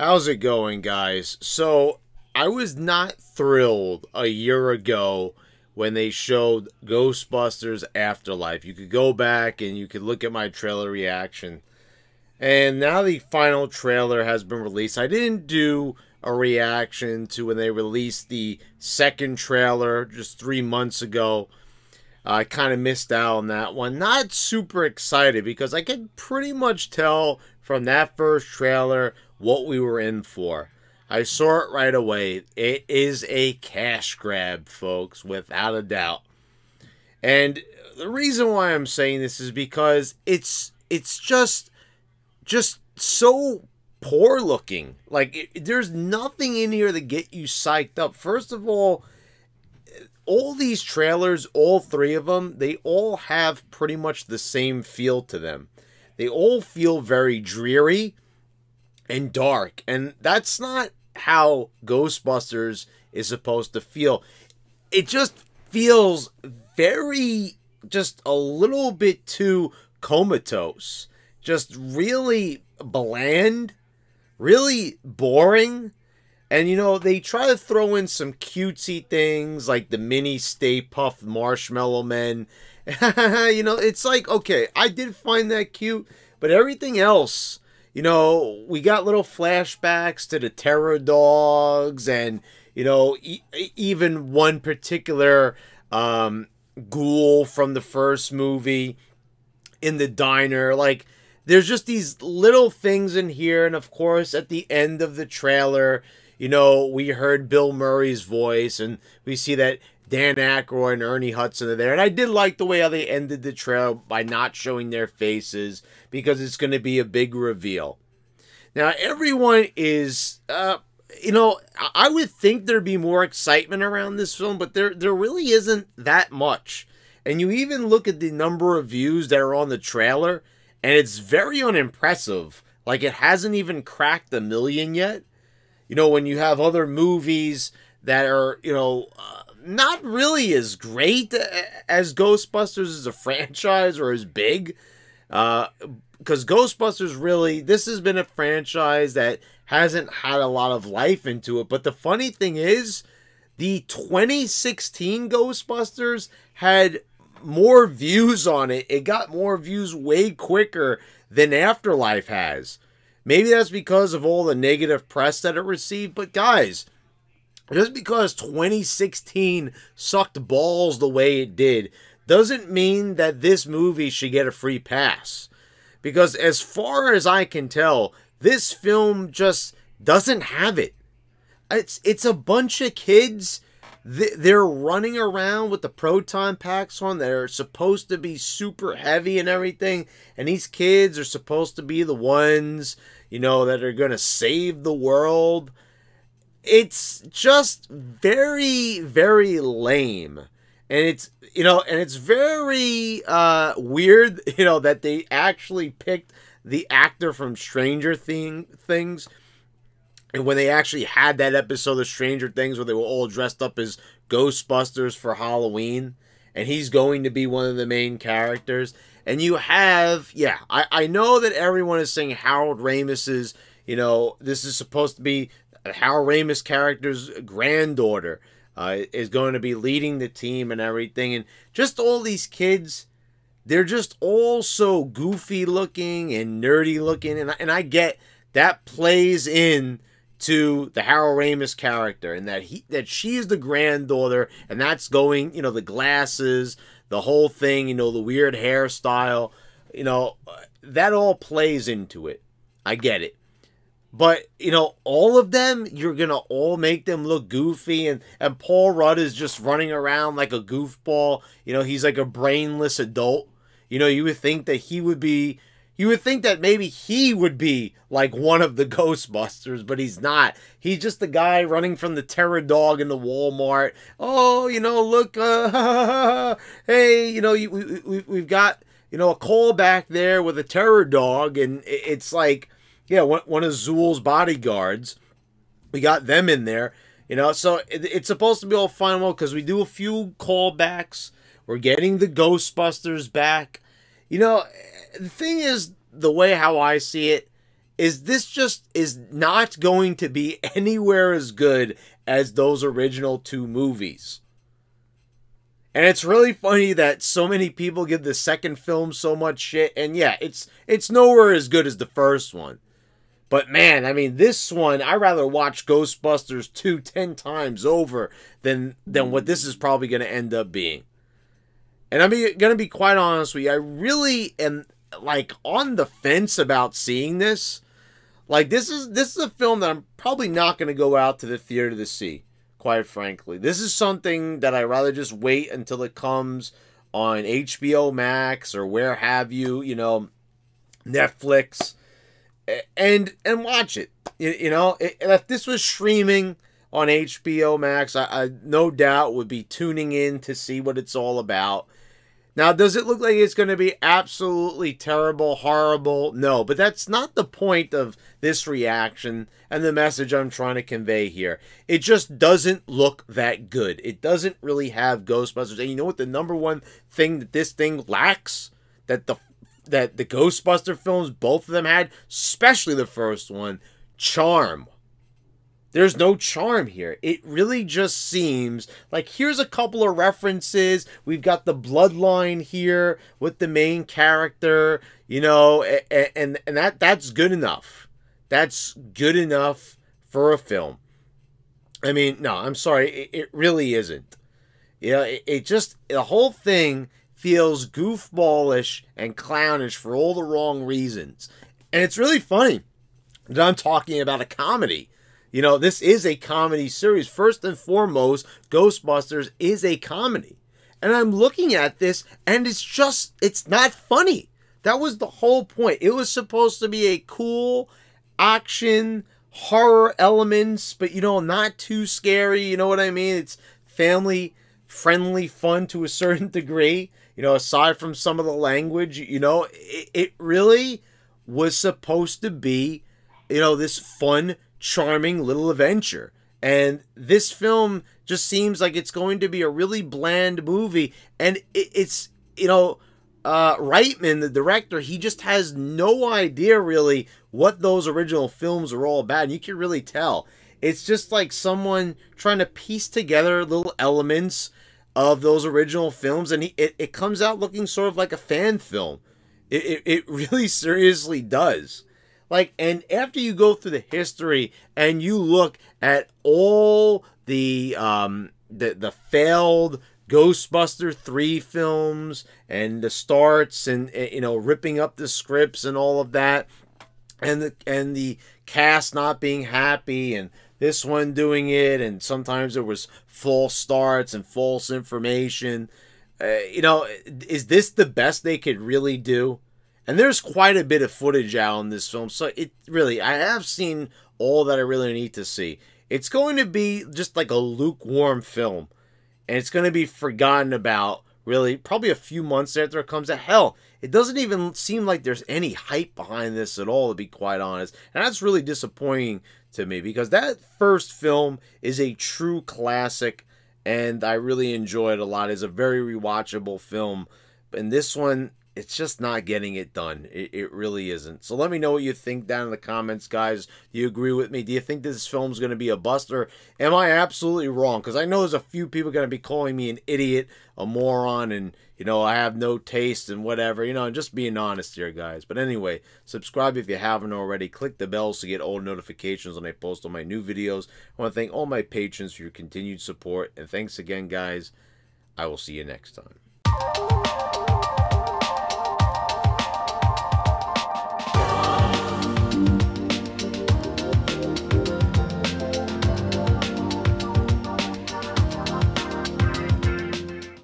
How's it going, guys? So, I was not thrilled a year ago when they showed Ghostbusters Afterlife. You could go back and you could look at my trailer reaction. And now the final trailer has been released. I didn't do a reaction to when they released the second trailer just 3 months ago. I kind of missed out on that one. Not super excited because I could pretty much tell from that first trailer what we were in for. I saw it right away. It is a cash grab, folks, without a doubt. And the reason why I'm saying this is because it's just so poor looking. Like, there's nothing in here to get you psyched up. First of all these trailers, all three of them, they all have pretty much the same feel to them. They all feel very dreary and dark. And that's not how Ghostbusters is supposed to feel. It just feels very, just a little bit too comatose. Just really bland, really boring. And, you know, they try to throw in some cutesy things like the mini Stay Puft Marshmallow Men. You know, it's like, okay, I did find that cute, but everything else, you know, we got little flashbacks to the Terror Dogs and, you know, even one particular ghoul from the first movie in the diner. Like, there's just these little things in here. And, of course, at the end of the trailer, you know, we heard Bill Murray's voice, and we see that Dan Aykroyd and Ernie Hudson are there. And I did like the way how they ended the trailer by not showing their faces, because it's going to be a big reveal. Now, everyone is, you know, I would think there'd be more excitement around this film, but there really isn't that much. And you even look at the number of views that are on the trailer, and it's very unimpressive. Like, it hasn't even cracked 1 million yet. You know, when you have other movies that are, you know, not really as great as Ghostbusters as a franchise or as big. Because Ghostbusters really, this has been a franchise that hasn't had a lot of life into it. But the funny thing is, the 2016 Ghostbusters had more views on it. It got more views way quicker than Afterlife has. Maybe that's because of all the negative press that it received. But guys, just because 2016 sucked balls the way it did doesn't mean that this movie should get a free pass. Because as far as I can tell, this film just doesn't have it. It's a bunch of kids. They're running around with the proton packs on. They're supposed to be super heavy and everything. And these kids are supposed to be the ones, you know, that are going to save the world. It's just very, very lame. And it's, you know, and it's very weird, you know, that they actually picked the actor from Stranger Things. And when they actually had that episode of Stranger Things where they were all dressed up as Ghostbusters for Halloween, and he's going to be one of the main characters. And you have, yeah, I know that everyone is saying Harold Ramis's, you know, this is supposed to be Harold Ramis' character's granddaughter is going to be leading the team and everything. And just all these kids, they're just all so goofy looking and nerdy looking. And I get that plays in to the Harold Ramis character, and that she is the granddaughter, and that's going, you know, the glasses, the whole thing, you know, the weird hairstyle, you know, that all plays into it. I get it. But, you know, all of them, you're going to all make them look goofy, and Paul Rudd is just running around like a goofball. You know, he's like a brainless adult. You know, you would think that he would be, you would think that maybe he would be like one of the Ghostbusters, but he's not. He's just the guy running from the Terror Dog in the Walmart. Oh, you know, look, hey, you know, we've got, you know, a call back there with a Terror Dog, and it's like, yeah, one of Zool's bodyguards. We got them in there, you know, so it's supposed to be all fun because we do a few callbacks. We're getting the Ghostbusters back. You know, the thing is, the way how I see it, is this just is not going to be anywhere as good as those original two movies. And it's really funny that so many people give the second film so much shit. And yeah, it's nowhere as good as the first one. But man, I mean, this one, I'd rather watch Ghostbusters 2 10 times over than what this is probably going to end up being. And I'm going to be quite honest with you, I really am like on the fence about seeing this. Like this is a film that I'm probably not going to go out to the theater to see, quite frankly. This is something that I'd rather just wait until it comes on HBO Max or where have you, you know, Netflix, and watch it. You know, if this was streaming on HBO Max, I no doubt would be tuning in to see what it's all about. Now, does it look like it's going to be absolutely terrible, horrible? No, but that's not the point of this reaction and the message I'm trying to convey here. It just doesn't look that good. It doesn't really have Ghostbusters. And you know what the number one thing that this thing lacks? That the Ghostbuster films, both of them had, especially the first one, charm. There's no charm here. It really just seems like here's a couple of references. We've got the bloodline here with the main character, you know, and that's good enough. That's good enough for a film. I mean, no, I'm sorry. It really isn't. You know, it just, the whole thing feels goofballish and clownish for all the wrong reasons. And it's really funny that I'm talking about a comedy. You know, this is a comedy series. First and foremost, Ghostbusters is a comedy. And I'm looking at this, and it's not funny. That was the whole point. It was supposed to be a cool action, horror elements, but, you know, not too scary. You know what I mean? It's family-friendly fun to a certain degree. You know, aside from some of the language, you know, it really was supposed to be, you know, this fun, charming little adventure. And this film just seems like it's going to be a really bland movie. And it's, you know, Reitman, the director, he just has no idea really what those original films are all about. And you can really tell. It's just like someone trying to piece together little elements of those original films. And it comes out looking sort of like a fan film. It really seriously does. Like, and after you go through the history and you look at all the failed Ghostbuster 3 films and the starts and, you know, ripping up the scripts and all of that, and the cast not being happy and this one doing it, and sometimes there was false starts and false information. You know, is this the best they could really do? And there's quite a bit of footage out in this film, so it really, I have seen all that I really need to see. It's going to be just like a lukewarm film, and it's going to be forgotten about, really, probably a few months after it comes out. Hell, it doesn't even seem like there's any hype behind this at all, to be quite honest. And that's really disappointing to me, because that first film is a true classic, and I really enjoy it a lot. It's a very rewatchable film, and this one, it's just not getting it done. It really isn't. So let me know what you think down in the comments, guys. Do you agree with me? Do you think this film's going to be a bust, or am I absolutely wrong? Because I know there's a few people going to be calling me an idiot, a moron, and, you know, I have no taste and whatever. You know, I'm just being honest here, guys. But anyway, subscribe if you haven't already. Click the bells to get all notifications when I post all my new videos. I want to thank all my patrons for your continued support. And thanks again, guys. I will see you next time.